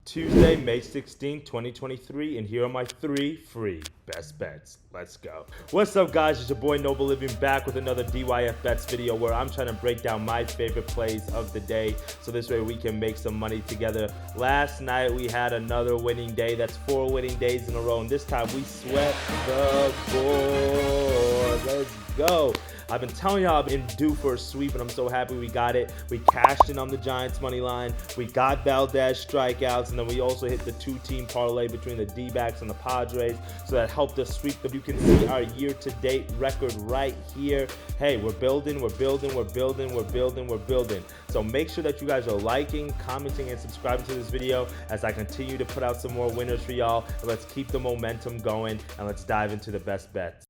Tuesday, May 16, 2023, and here are my 3 free best bets. Let's go. What's up, guys? It's your boy Noble Living back with another DYF Bets video where I'm trying to break down my favorite plays of the day so this way we can make some money together. Last night we had another winning day. That's 4 winning days in a row, and this time we swept the board. Let's go. I've been telling y'all I've been due for a sweep, and I'm so happy we got it. We cashed in on the Giants money line. We got Valdez strikeouts, and then we also hit the 2-team parlay between the D-backs and the Padres, so that helped us sweep them. You can see our year-to-date record right here. Hey, we're building, we're building, we're building, we're building, we're building. So make sure that you guys are liking, commenting, and subscribing to this video as I continue to put out some more winners for y'all. Let's keep the momentum going, and let's dive into the best bets.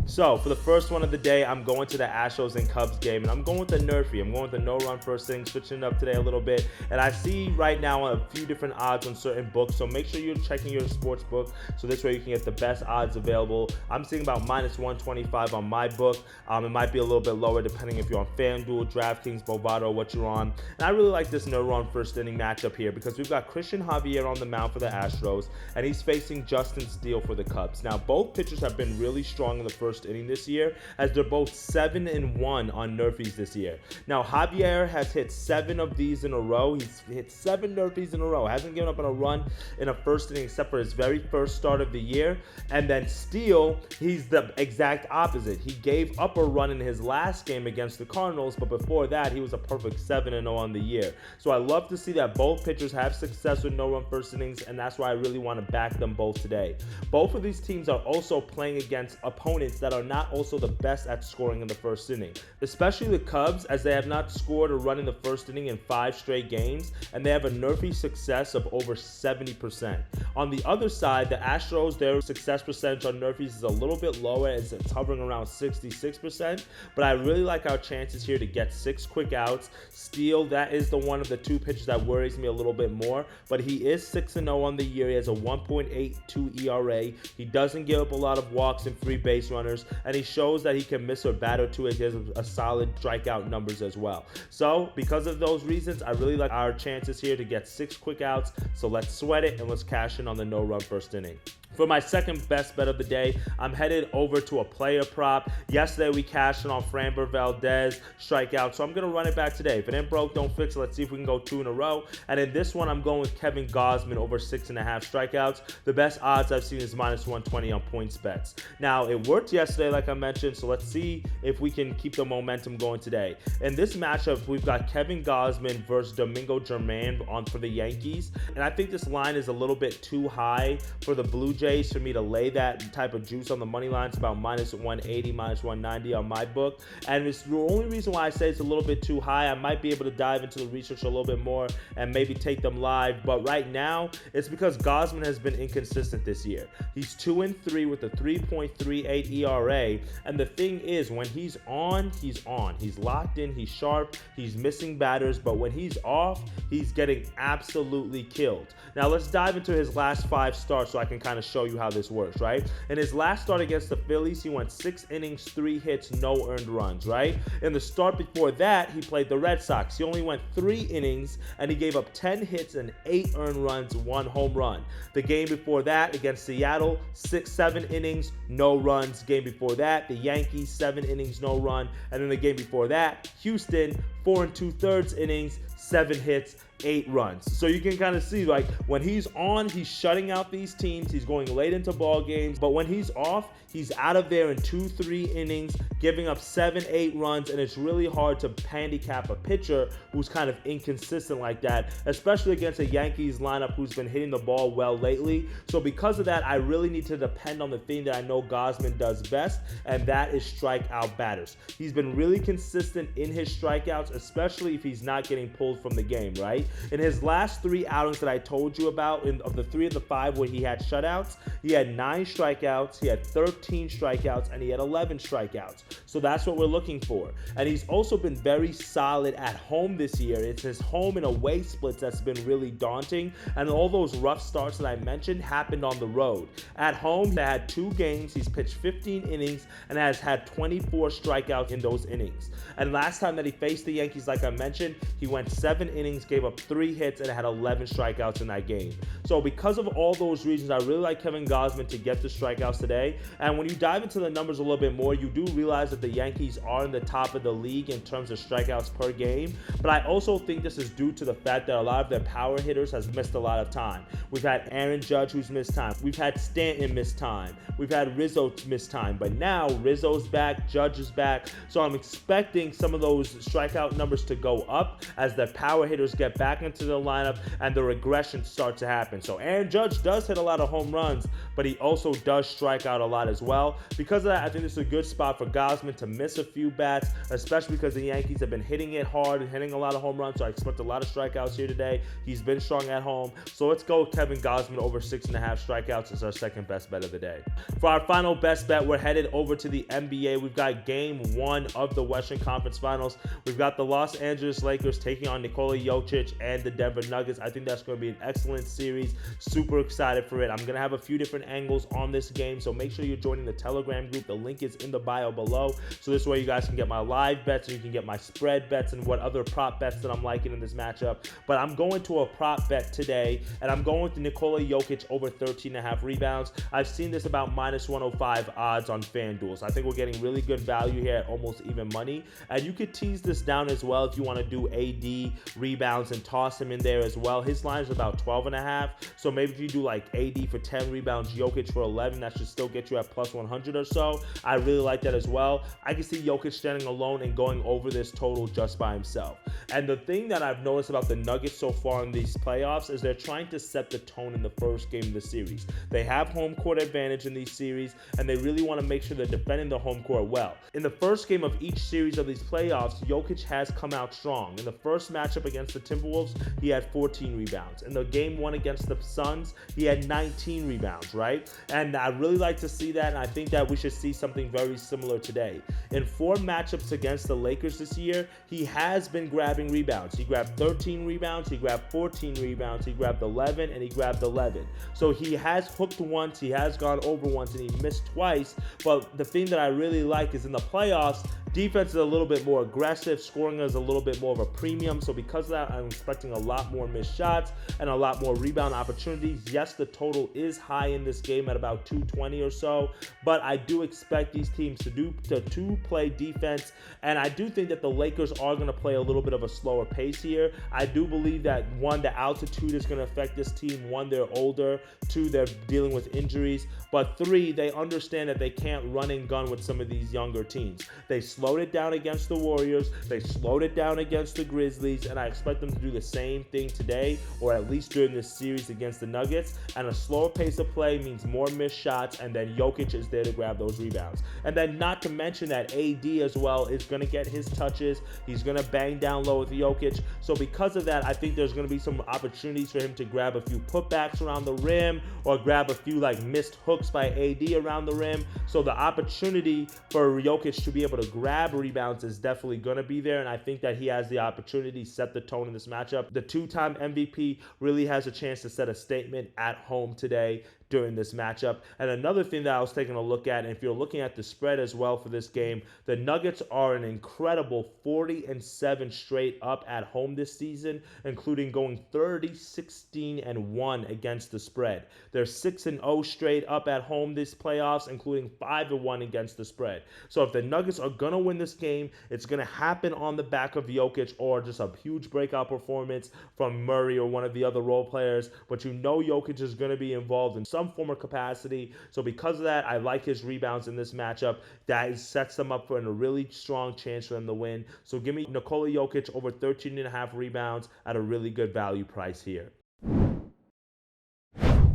So for the first one of the day, I'm going to the Astros and Cubs game, and I'm going with the Nerfy. I'm going with the no-run first inning, switching it up today a little bit. And I see right now a few different odds on certain books, so make sure you're checking your sports book so this way you can get the best odds available. I'm seeing about -125 on my book. It might be a little bit lower depending if you're on FanDuel, DraftKings, Bovado, what you're on. And I really like this no-run first inning matchup here because we've got Christian Javier on the mound for the Astros, and he's facing Justin Steele for the Cubs. Now, both pitchers have been really strong in the first inning this year, as they're both 7-1 on Nerfies this year. Now, Javier has hit 7 of these in a row. He's hit 7 Nerfies in a row. Hasn't given up on a run in a first inning except for his very first start of the year. And then Steele, he's the exact opposite. He gave up a run in his last game against the Cardinals, but before that, he was a perfect 7-0 on the year. So I love to see that both pitchers have success with no-run first innings, and that's why I really want to back them both today. Both of these teams are also playing against opponents that are not also the best at scoring in the first inning, especially the Cubs, as they have not scored a run in the first inning in 5 straight games, and they have a Nerfy success of over 70%. On the other side, the Astros, their success percentage on Nerfies is a little bit lower, as it's hovering around 66%, but I really like our chances here to get 6 quick outs. Steele, that is the one of the 2 pitchers that worries me a little bit more, but he is 6-0 on the year. He has a 1.82 ERA. He doesn't give up a lot of walks and free base runners, and he shows that he can miss or bat or 2. He has a solid strikeout numbers as well. So because of those reasons, I really like our chances here to get 6 quick outs. So let's sweat it and let's cash in on the no-run first inning. For my second best bet of the day, I'm headed over to a player prop. Yesterday, we cashed in on Framber Valdez strikeout, so I'm going to run it back today. If it ain't broke, don't fix it. Let's see if we can go 2 in a row. And in this one, I'm going with Kevin Gausman over 6.5 strikeouts. The best odds I've seen is -120 on points bets. Now, it worked yesterday, like I mentioned, so let's see if we can keep the momentum going today. In this matchup, we've got Kevin Gausman versus Domingo Germán for the Yankees, and I think this line is a little bit too high for the Blue Jays for me to lay that type of juice on the money line. It's about -180, -190 on my book, and it's the only reason why I say it's a little bit too high. I might be able to dive into the research a little bit more and maybe take them live, but right now it's because Gausman has been inconsistent this year. He's 2-3 with a 3.38 ERA, and the thing is, when he's on, he's on. He's locked in, he's sharp, he's missing batters, but when he's off, he's getting absolutely killed. Now let's dive into his last 5 starts so I can kind of show you how this works, right? In his last start against the Phillies, he went 6 innings, 3 hits, no earned runs, right? In the start before that, he played the Red Sox. He only went 3 innings, and he gave up 10 hits and 8 earned runs, 1 home run. The game before that against Seattle, 7 innings, no runs. Game before that, the Yankees, 7 innings, no run. And then the game before that, Houston, 4 2/3 innings, 7 hits, 8 runs. So you can kind of see, like, when he's on, he's shutting out these teams. He's going late into ball games. But when he's off, he's out of there in 2-3 innings, giving up 7-8 runs. And it's really hard to handicap a pitcher who's kind of inconsistent like that, especially against a Yankees lineup who's been hitting the ball well lately. So because of that, I really need to depend on the thing that I know Gausman does best, and that is strike out batters. He's been really consistent in his strikeouts, especially if he's not getting pulled from the game, right? In his last 3 outings that I told you about, of the 3 of the 5 where he had shutouts, he had 9 strikeouts, he had 13 strikeouts, and he had 11 strikeouts. So that's what we're looking for. And he's also been very solid at home this year. It's his home and away splits that's been really daunting, and all those rough starts that I mentioned happened on the road. At home, he had 2 games, he's pitched 15 innings, and has had 24 strikeouts in those innings. And last time that he faced the Yankees, like I mentioned, he went 7 innings, gave up 3 hits and had 11 strikeouts in that game. So because of all those reasons, I really like Kevin Gausman to get the strikeouts today. And when you dive into the numbers a little bit more, you do realize that the Yankees are in the top of the league in terms of strikeouts per game. But I also think this is due to the fact that a lot of their power hitters has missed a lot of time. We've had Aaron Judge who's missed time. We've had Stanton miss time. We've had Rizzo miss time. But now Rizzo's back, Judge is back. So I'm expecting some of those strikeout numbers to go up as the power hitters get back into the lineup and the regression starts to happen. So Aaron Judge does hit a lot of home runs, but he also does strike out a lot as well. Because of that, I think this is a good spot for Gausman to miss a few bats, especially because the Yankees have been hitting it hard and hitting a lot of home runs. So I expect a lot of strikeouts here today. He's been strong at home. So let's go with Kevin Gausman over 6.5 strikeouts as our second best bet of the day. For our final best bet, we're headed over to the NBA. We've got game 1 of the Western Conference Finals. We've got the Los Angeles Lakers taking on Nikola Jokic and the Denver Nuggets. I think that's going to be an excellent series. Super excited for it. I'm going to have a few different angles on this game, so make sure you're joining the Telegram group. The link is in the bio below. So this way you guys can get my live bets and you can get my spread bets and what other prop bets that I'm liking in this matchup. But I'm going to a prop bet today, and I'm going with Nikola Jokic over 13.5 rebounds. I've seen this about minus 105 odds on FanDuel. So I think we're getting really good value here at almost even money. And you could tease this down as well if you want to do AD rebounds and toss him in there as well. His line is about 12.5. So maybe if you do like AD for 10 rebounds, Jokic for 11, that should still get you at plus 100 or so. I really like that as well. I can see Jokic standing alone and going over this total just by himself. And the thing that I've noticed about the Nuggets so far in these playoffs is they're trying to set the tone in the first game of the series. They have home court advantage in these series, and they really want to make sure they're defending the home court well. In the first game of each series of these playoffs, Jokic has come out strong. In the first matchup against the Timberwolves, he had 14 rebounds. In the game 1 against the Suns, he had 19 rebounds, right? And I really like to see that, and I think that we should see something very similar today. In 4 matchups against the Lakers this year, he has been grabbing rebounds. He grabbed 13 rebounds, he grabbed 14 rebounds, he grabbed 11, and he grabbed 11. So he has hooked once, he has gone over once, and he missed twice. But the thing that I really like is in the playoffs, defense is a little bit more aggressive, scoring is a little bit more of a premium. So because of that, I'm expecting a lot more missed shots and a lot more rebound opportunities. Yes, the total is high in this game at about 220 or so, but I do expect these teams to play defense, and I do think that the Lakers are going to play a little bit of a slower pace here. I do believe that 1, the altitude is going to affect this team. 1, they're older. 2, they're dealing with injuries. But 3, they understand that they can't run and gun with some of these younger teams. They slowed it down against the Warriors. They slowed it down against the Grizzlies, and I expect them to do the same thing today, or at least during this series against the Nuggets. And a slower pace of play means more missed shots, and then Jokic is there to grab those rebounds. And then not to mention that AD as well is going to get his touches. He's going to bang down low with Jokic. So because of that, I think there's going to be some opportunities for him to grab a few putbacks around the rim or grab a few like missed hooks by AD around the rim. So the opportunity for Jokic to be able to grab rebounds is definitely going to be there, and I think that he has the opportunity to set the tone in this matchup. The 2-time MVP really has a chance to set a statement at home today during this matchup. And another thing that I was taking a look at, and if you're looking at the spread as well for this game, the Nuggets are an incredible 40-7 straight up at home this season, including going 30-16-1 against the spread. They're 6-0 straight up at home this playoffs, including 5-1 against the spread. So if the Nuggets are going to win this game, it's going to happen on the back of Jokic or just a huge breakout performance from Murray or one of the other role players. But you know Jokic is going to be involved in some form of capacity. So because of that, I like his rebounds in this matchup. That sets them up for a really strong chance for them to win. So give me Nikola Jokic over 13.5 rebounds at a really good value price here.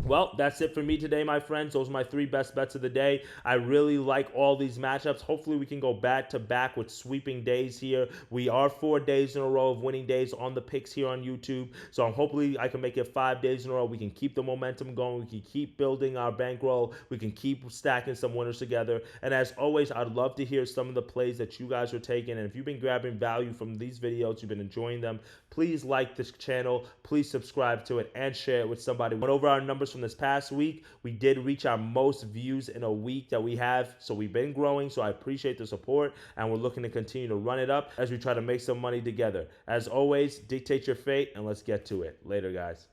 Well, that's it for me today, my friends. Those are my 3 best bets of the day. I really like all these matchups. Hopefully, we can go back-to-back with sweeping days here. We are 4 days in a row of winning days on the picks here on YouTube. So hopefully, I can make it 5 days in a row. We can keep the momentum going. We can keep building our bankroll. We can keep stacking some winners together. And as always, I'd love to hear some of the plays that you guys are taking. And if you've been grabbing value from these videos, you've been enjoying them, please like this channel. Please subscribe to it and share it with somebody. Went over our numbers from this past week. We did reach our most views in a week that we have, so we've been growing. So I appreciate the support, and we're looking to continue to run it up as we try to make some money together. As always, dictate your fate, and let's get to it. Later, guys.